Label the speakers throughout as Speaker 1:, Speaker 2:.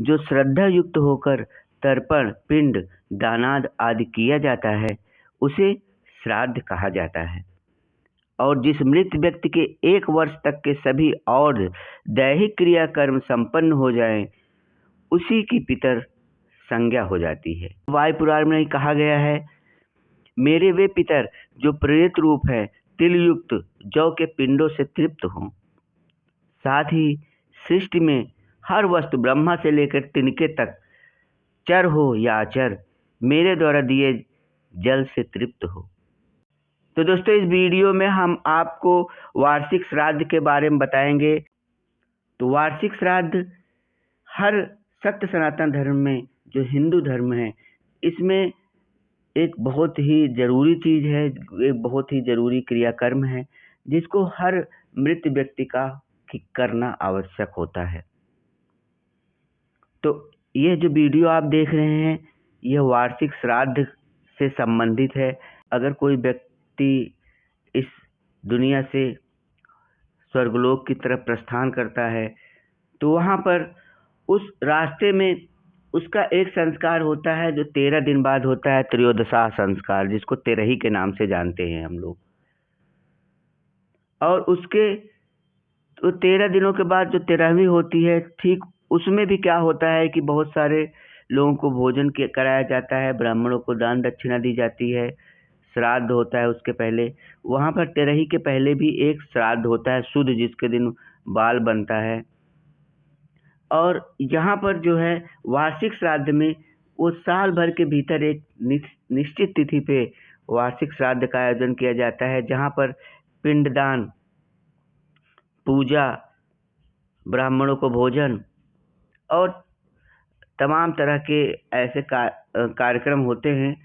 Speaker 1: जो श्रद्धा युक्त होकर तर्पण, पिंड, दानाद आदि किया जाता है उसे श्राद्ध कहा जाता है। और जिस मृत व्यक्ति के 1 वर्ष तक के सभी और दैहिक क्रियाकर्म संपन्न हो जाएं, उसी की पितर संज्ञा हो जाती है। वायु पुराण में कहा गया है, मेरे वे पितर जो प्रेत रूप है, तिल युक्त जौ के पिंडों से तृप्त हों। साथ ही सृष्टि में हर वस्तु ब्रह्मा से लेकर तिनके तक, चर हो या अचर, मेरे द्वारा दिए जल से तृप्त हो। तो दोस्तों, इस वीडियो में हम आपको वार्षिक श्राद्ध के बारे में बताएंगे। तो वार्षिक श्राद्ध हर सत्य सनातन धर्म में, जो हिंदू धर्म है, इसमें एक बहुत ही ज़रूरी चीज़ है, एक बहुत ही ज़रूरी क्रियाकर्म है जिसको हर मृत व्यक्ति का करना आवश्यक होता है। तो यह जो वीडियो आप देख रहे हैं, यह वार्षिक श्राद्ध से संबंधित है। अगर कोई व्यक्ति इस दुनिया से स्वर्गलोक की तरफ प्रस्थान करता है तो वहाँ पर उस रास्ते में उसका एक संस्कार होता है जो 13 दिन बाद होता है, त्रयोदशा संस्कार, जिसको तेरही के नाम से जानते हैं हम लोग। और उसके तो 13 दिनों के बाद जो 13वीं होती है, ठीक उसमें भी क्या होता है कि बहुत सारे लोगों को भोजन कराया जाता है, ब्राह्मणों को दान दक्षिणा दी जाती है, श्राद्ध होता है उसके पहले। वहाँ पर तेरही के पहले भी एक श्राद्ध होता है शुद्ध, जिसके दिन बाल बनता है। और यहाँ पर जो है वार्षिक श्राद्ध में वो साल भर के भीतर एक निश्चित तिथि पे वार्षिक श्राद्ध का आयोजन किया जाता है, जहाँ पर पिंडदान, पूजा, ब्राह्मणों को भोजन और तमाम तरह के ऐसे कार्यक्रम होते हैं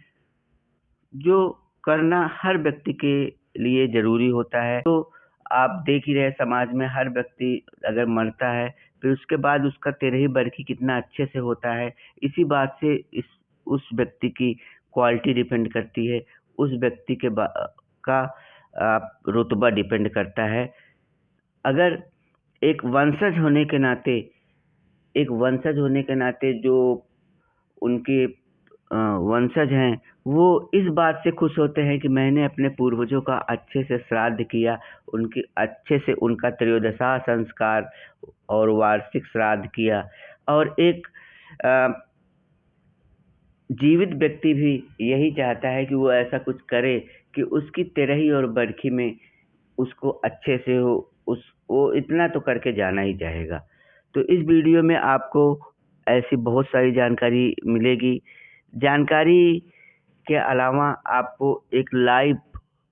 Speaker 1: जो करना हर व्यक्ति के लिए ज़रूरी होता है। तो आप देख ही रहे, समाज में हर व्यक्ति अगर मरता है फिर उसके बाद उसका 13वीं बरखी कितना अच्छे से होता है, इसी बात से उस व्यक्ति की क्वालिटी डिपेंड करती है, उस व्यक्ति का रुतबा डिपेंड करता है। अगर एक वंशज होने के नाते जो उनके वंशज हैं वो इस बात से खुश होते हैं कि मैंने अपने पूर्वजों का अच्छे से श्राद्ध किया, उनकी अच्छे से उनका त्रयोदशा संस्कार और वार्षिक श्राद्ध किया। और एक जीवित व्यक्ति भी यही चाहता है कि वो ऐसा कुछ करे कि उसकी तेरही और बरखी में उसको अच्छे से हो, वो इतना तो करके जाना ही चाहेगा। तो इस वीडियो में आपको ऐसी बहुत सारी जानकारी मिलेगी। जानकारी के अलावा आपको एक लाइव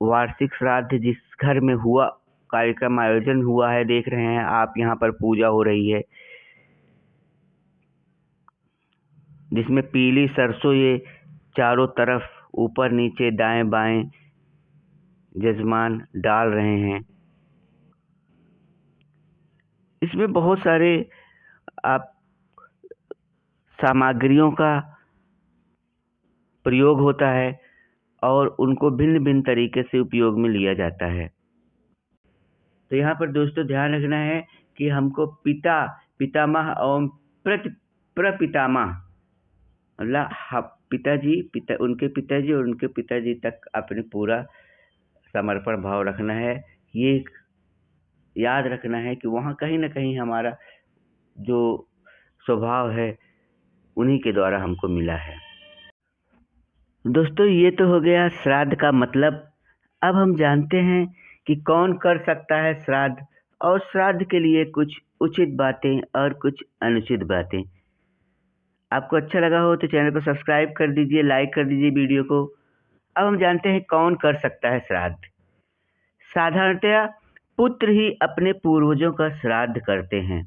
Speaker 1: वार्षिक श्राद्ध जिस घर में हुआ कार्यक्रम आयोजन हुआ है, देख रहे हैं आप, यहाँ पर पूजा हो रही है जिसमें पीली सरसों ये चारों तरफ ऊपर नीचे दाएं बाएं जजमान डाल रहे हैं। इसमें बहुत सारे आप सामग्रियों का प्रयोग होता है और उनको भिन्न भिन्न तरीके से उपयोग में लिया जाता है। तो यहाँ पर दोस्तों ध्यान रखना है कि हमको पितामह एवं प्रपितामह, मतलब उनके पिताजी और उनके पिताजी तक अपने पूरा समर्पण भाव रखना है। ये याद रखना है कि वहाँ कहीं ना कहीं हमारा जो स्वभाव है उन्हीं के द्वारा हमको मिला है। दोस्तों, ये तो हो गया श्राद्ध का मतलब। अब हम जानते हैं कि कौन कर सकता है श्राद्ध, और श्राद्ध के लिए कुछ उचित बातें और कुछ अनुचित बातें। आपको अच्छा लगा हो तो चैनल को सब्सक्राइब कर दीजिए, लाइक कर दीजिए वीडियो को। अब हम जानते हैं कौन कर सकता है श्राद्ध। साधारणतया पुत्र ही अपने पूर्वजों का श्राद्ध करते हैं,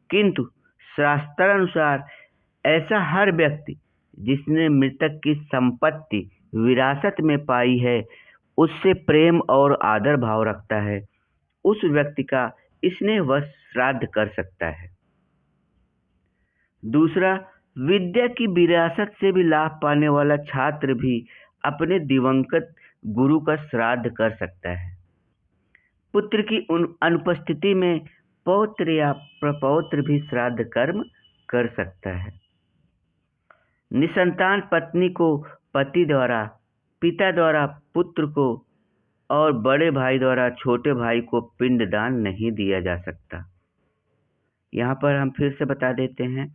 Speaker 1: किंतु शास्त्रानुसार ऐसा हर व्यक्ति जिसने मृतक की संपत्ति विरासत में पाई है, उससे प्रेम और आदर भाव रखता है, उस व्यक्ति का स्नेहवश श्राद्ध कर सकता है। दूसरा, विद्या की विरासत से भी लाभ पाने वाला छात्र भी अपने दिवंगत गुरु का श्राद्ध कर सकता है। पुत्र की अनुपस्थिति में पौत्र या प्रपौत्र भी श्राद्ध कर्म कर सकता है। निसंतान पत्नी को पति द्वारा, पिता द्वारा पुत्र को और बड़े भाई द्वारा छोटे भाई को पिंडदान नहीं दिया जा सकता। यहाँ पर हम फिर से बता देते हैं,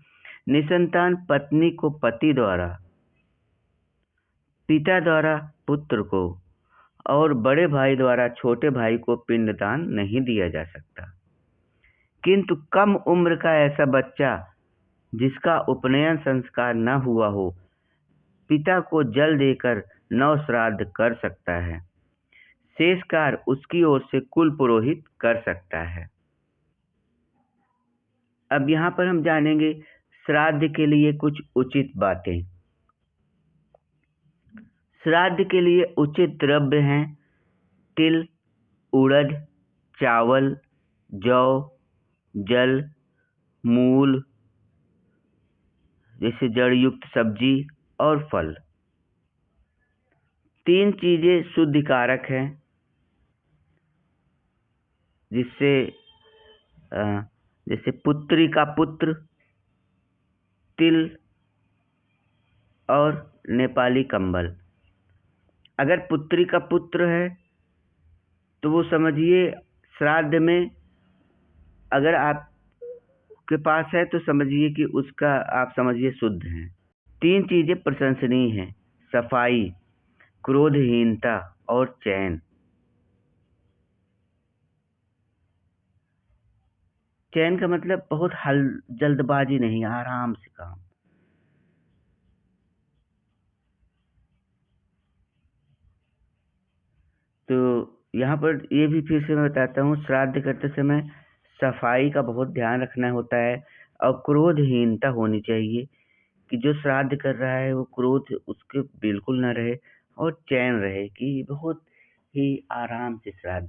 Speaker 1: निसंतान पत्नी को पति द्वारा, पिता द्वारा पुत्र को और बड़े भाई द्वारा छोटे भाई को पिंडदान नहीं दिया जा सकता। किंतु कम उम्र का ऐसा बच्चा जिसका उपनयन संस्कार न हुआ हो, पिता को जल देकर नव श्राद्ध कर सकता है। शेष कार्य उसकी ओर से कुल पुरोहित कर सकता है। अब यहाँ पर हम जानेंगे श्राद्ध के लिए कुछ उचित बातें। श्राद्ध के लिए उचित द्रव्य हैं तिल, उड़द, चावल, जौ, जल, मूल जैसे जड़ युक्त सब्जी और फल। 3 चीजें शुद्धिकारक हैं, जिससे जैसे पुत्री का पुत्र, तिल और नेपाली कंबल। अगर पुत्री का पुत्र है तो वो समझिए श्राद्ध में अगर आपके पास है तो समझिए कि उसका आप समझिए शुद्ध हैं। 3 चीजें प्रशंसनीय हैं, सफाई, क्रोधहीनता और चैन। चैन का मतलब बहुत जल्दबाजी नहीं, आराम से काम। तो यहाँ पर ये भी फिर से मैं बताता हूँ, श्राद्ध करते समय सफाई का बहुत ध्यान रखना होता है और क्रोधहीनता होनी चाहिए कि जो श्राद्ध कर रहा है वो क्रोध उसके बिल्कुल ना रहे और चैन रहे कि बहुत ही आराम से श्राद्ध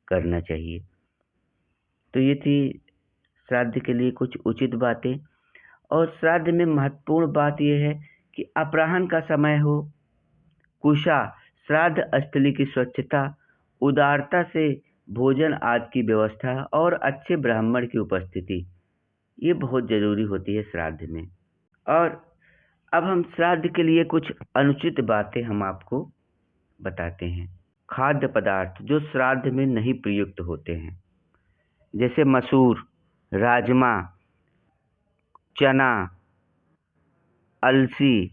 Speaker 1: करना चाहिए। तो ये थी श्राद्ध के लिए कुछ उचित बातें। और श्राद्ध में महत्वपूर्ण बात यह है कि अपराह्न का समय हो, कुशा श्राद्ध स्थली की स्वच्छता, उदारता से भोजन आदि की व्यवस्था और अच्छे ब्राह्मण की उपस्थिति, ये बहुत जरूरी होती है श्राद्ध में। और अब हम श्राद्ध के लिए कुछ अनुचित बातें हम आपको बताते हैं। खाद्य पदार्थ जो श्राद्ध में नहीं प्रयुक्त होते हैं, जैसे मसूर, राजमा, चना, अलसी,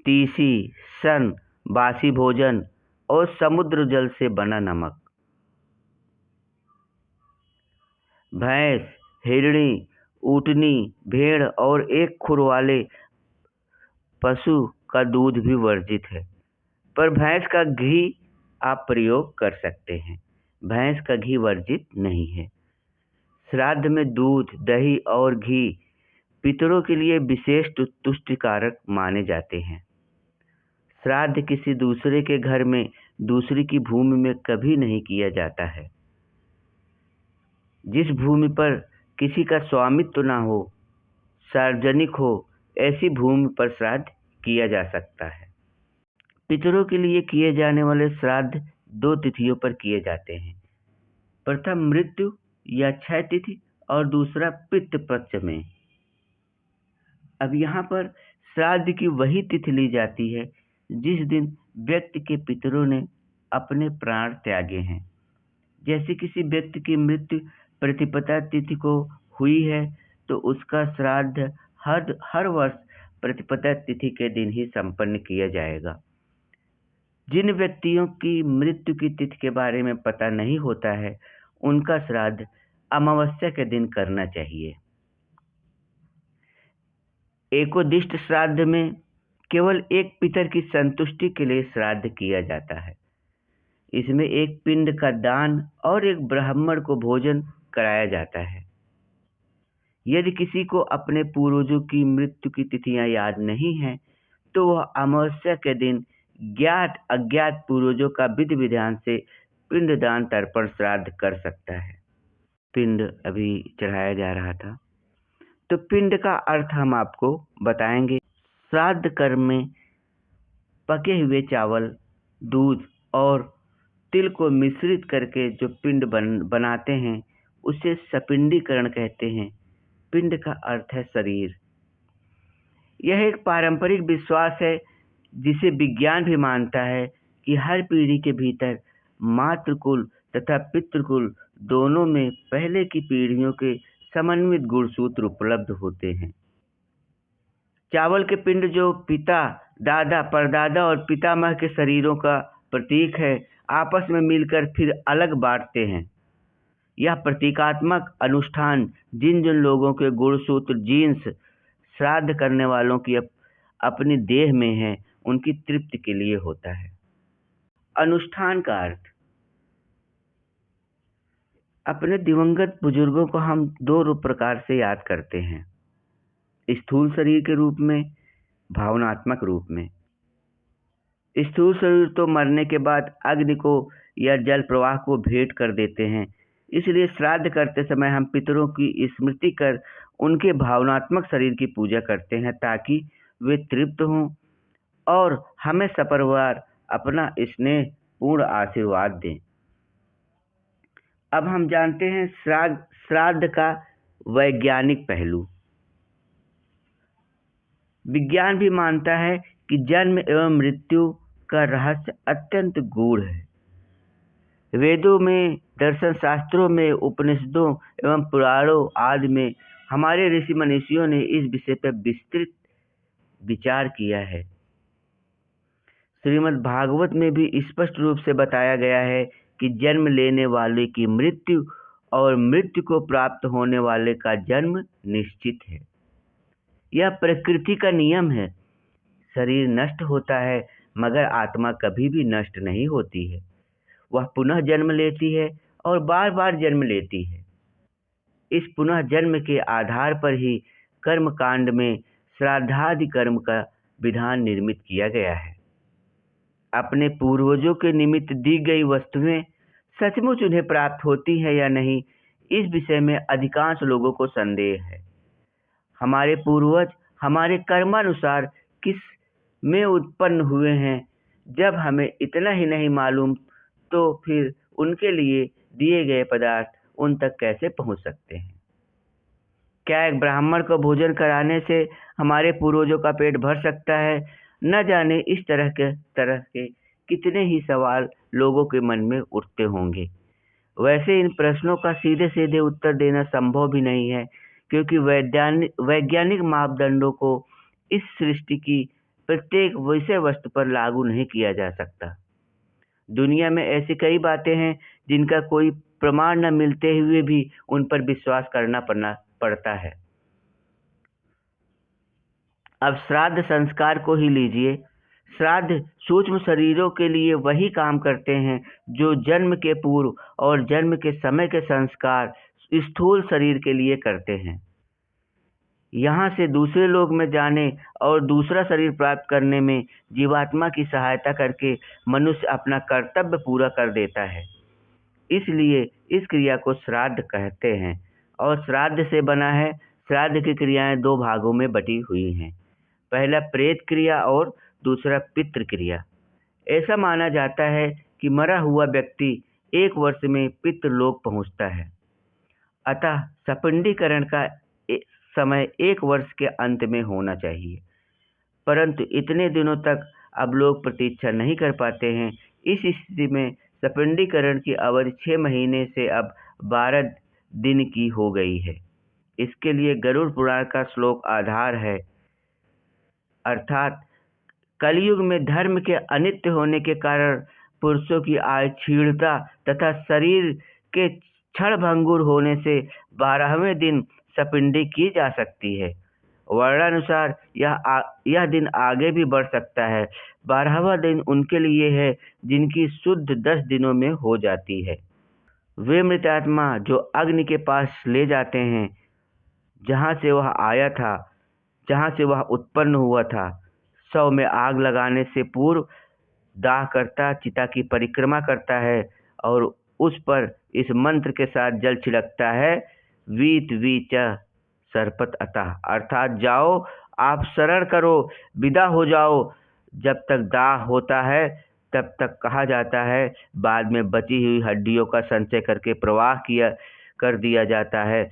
Speaker 1: तीसी, सन, बासी भोजन और समुद्र जल से बना नमक। भैंस, हिरणी, ऊँटनी, भेड़ और एक खुर वाले पशु का दूध भी वर्जित है, पर भैंस का घी आप प्रयोग कर सकते हैं। भैंस का घी वर्जित नहीं है। श्राद्ध में दूध, दही और घी पितरों के लिए विशेष तुष्टिकारक माने जाते हैं। श्राद्ध किसी दूसरे के घर में दूसरे की भूमि में कभी नहीं किया जाता है। जिस भूमि पर किसी का स्वामित्व न हो, सार्वजनिक हो, ऐसी भूमि पर श्राद्ध किया जा सकता है। पितरों के लिए किए जाने वाले श्राद्ध 2 तिथियों पर किए जाते हैं। प्रथम मृत्यु या क्षय तिथि और दूसरा पितृ पक्ष में। अब यहाँ पर श्राद्ध की वही तिथि ली जाती है जिस दिन व्यक्ति के पितरों ने अपने प्राण त्यागे हैं। जैसे किसी व्यक्ति की मृत्यु प्रतिपदा तिथि को हुई है तो उसका श्राद्ध हर वर्ष प्रतिपदा तिथि के दिन ही संपन्न किया जाएगा। जिन व्यक्तियों की मृत्यु की तिथि के बारे में पता नहीं होता है, उनका श्राद्ध अमावस्या के दिन करना चाहिए। एकोदिष्ट श्राद्ध में केवल एक पितर की संतुष्टि के लिए श्राद्ध किया जाता है। इसमें एक पिंड का दान और एक ब्राह्मण को भोजन कराया जाता है। यदि किसी को अपने पूर्वजों की मृत्यु की तिथियां याद नहीं हैं, तो वह अमावस्या के दिन ज्ञात अज्ञात पूर्वजों का विधि विधान से पिंडदान तर्पण श्राद्ध कर सकता है। पिंड अभी चढ़ाया जा रहा था, तो पिंड का अर्थ हम आपको बताएंगे। श्राद्ध कर्म में पके हुए चावल, दूध और तिल को मिश्रित करके जो पिंड बनाते हैं उसे सपिंडीकरण कहते हैं। पिंड का अर्थ है शरीर। यह एक पारंपरिक विश्वास है जिसे विज्ञान भी मानता है कि हर पीढ़ी के भीतर मातृकुल तथा पितृकुल दोनों में पहले की पीढ़ियों के समन्वित गुणसूत्र उपलब्ध होते हैं। चावल के पिंड जो पिता, दादा, परदादा और पितामह के शरीरों का प्रतीक है, आपस में मिलकर फिर अलग बांटते हैं। यह प्रतीकात्मक अनुष्ठान जिन जिन लोगों के गुणसूत्र जीन्स श्राद्ध करने वालों की अपनी देह में है, उनकी तृप्ति के लिए होता है। अनुष्ठान का अर्थ, अपने दिवंगत बुजुर्गों को हम दो प्रकार से याद करते हैं, स्थूल शरीर के रूप में, भावनात्मक रूप में। स्थूल शरीर तो मरने के बाद अग्नि को या जल प्रवाह को भेंट कर देते हैं, इसलिए श्राद्ध करते समय हम पितरों की स्मृति कर उनके भावनात्मक शरीर की पूजा करते हैं ताकि वे तृप्त हों और हमें सपरिवार अपना स्नेह पूर्ण आशीर्वाद दें। अब हम जानते हैं श्राद्ध का वैज्ञानिक पहलू। विज्ञान भी मानता है कि जन्म एवं मृत्यु का रहस्य अत्यंत गूढ़ है। वेदों में, दर्शन शास्त्रों में, उपनिषदों एवं पुराणों आदि में हमारे ऋषि मनीषियों ने इस विषय पर विस्तृत विचार किया है। श्रीमद् भागवत में भी स्पष्ट रूप से बताया गया है कि जन्म लेने वाले की मृत्यु और मृत्यु को प्राप्त होने वाले का जन्म निश्चित है। यह प्रकृति का नियम है। शरीर नष्ट होता है मगर आत्मा कभी भी नष्ट नहीं होती है। वह पुनः जन्म लेती है और बार बार जन्म लेती है। इस पुनः जन्म के आधार पर ही कर्म कांड में श्राद्धादि कर्म का विधान निर्मित किया गया है। अपने पूर्वजों के निमित्त दी गई वस्तुएं सचमुच उन्हें प्राप्त होती है या नहीं, इस विषय में अधिकांश लोगों को संदेह है। हमारे पूर्वज हमारे कर्मानुसार किस में उत्पन्न हुए हैं, जब हमें इतना ही नहीं मालूम तो फिर उनके लिए दिए गए पदार्थ उन तक कैसे पहुंच सकते हैं? क्या एक ब्राह्मण को भोजन कराने से हमारे पूर्वजों का पेट भर सकता है? न जाने इस तरह के कितने ही सवाल लोगों के मन में उठते होंगे। वैसे इन प्रश्नों का सीधे सीधे उत्तर देना संभव भी नहीं है, क्योंकि वैज्ञानिक मापदंडों को इस सृष्टि की प्रत्येक विषय वस्तु पर लागू नहीं किया जा सकता। दुनिया में ऐसी कई बातें हैं जिनका कोई प्रमाण न मिलते हुए भी उन पर विश्वास करना पड़ता है। अब श्राद्ध संस्कार को ही लीजिए। श्राद्ध सूक्ष्म शरीरों के लिए वही काम करते हैं जो जन्म के पूर्व और जन्म के समय के संस्कार स्थूल शरीर के लिए करते हैं। यहाँ से दूसरे लोक में जाने और दूसरा शरीर प्राप्त करने में जीवात्मा की सहायता करके मनुष्य अपना कर्तव्य पूरा कर देता है। इसलिए इस क्रिया को श्राद्ध कहते हैं और श्राद्ध से बना है। श्राद्ध की क्रियाएं दो भागों में बटी हुई हैं, पहला प्रेत क्रिया और दूसरा पितृ क्रिया। ऐसा माना जाता है कि मरा हुआ व्यक्ति 1 वर्ष में पितृलोक पहुंचता है, अतः सपिंडीकरण का समय 1 वर्ष के अंत में होना चाहिए, परंतु इतने दिनों तक अब लोग प्रतीक्षा नहीं कर पाते हैं। इस स्थिति में सपिंडीकरण की अवधि 6 महीने से अब 12 दिन की हो गई है। इसके लिए गरुड़ पुराण का श्लोक आधार है, अर्थात कलयुग में धर्म के अनित्य होने के कारण पुरुषों की आयु क्षीणता तथा शरीर के क्षणभंगुर होने से 12वें दिन सपिंडी की जा सकती है। वर्णानुसार यह दिन आगे भी बढ़ सकता है। 12वां दिन उनके लिए है जिनकी शुद्ध 10 दिनों में हो जाती है। वे मृतात्मा जो अग्नि के पास ले जाते हैं, जहाँ से वह आया था, जहाँ से वह उत्पन्न हुआ था। शव में आग लगाने से पूर्व दाह करता चिता की परिक्रमा करता है और उस पर इस मंत्र के साथ जल छिड़कता है, वीत वीच सरपत अतः, अर्थात जाओ आप शरण करो, विदा हो जाओ। जब तक दाह होता है तब तक कहा जाता है, बाद में बची हुई हड्डियों का संचय करके प्रवाह कर दिया जाता है।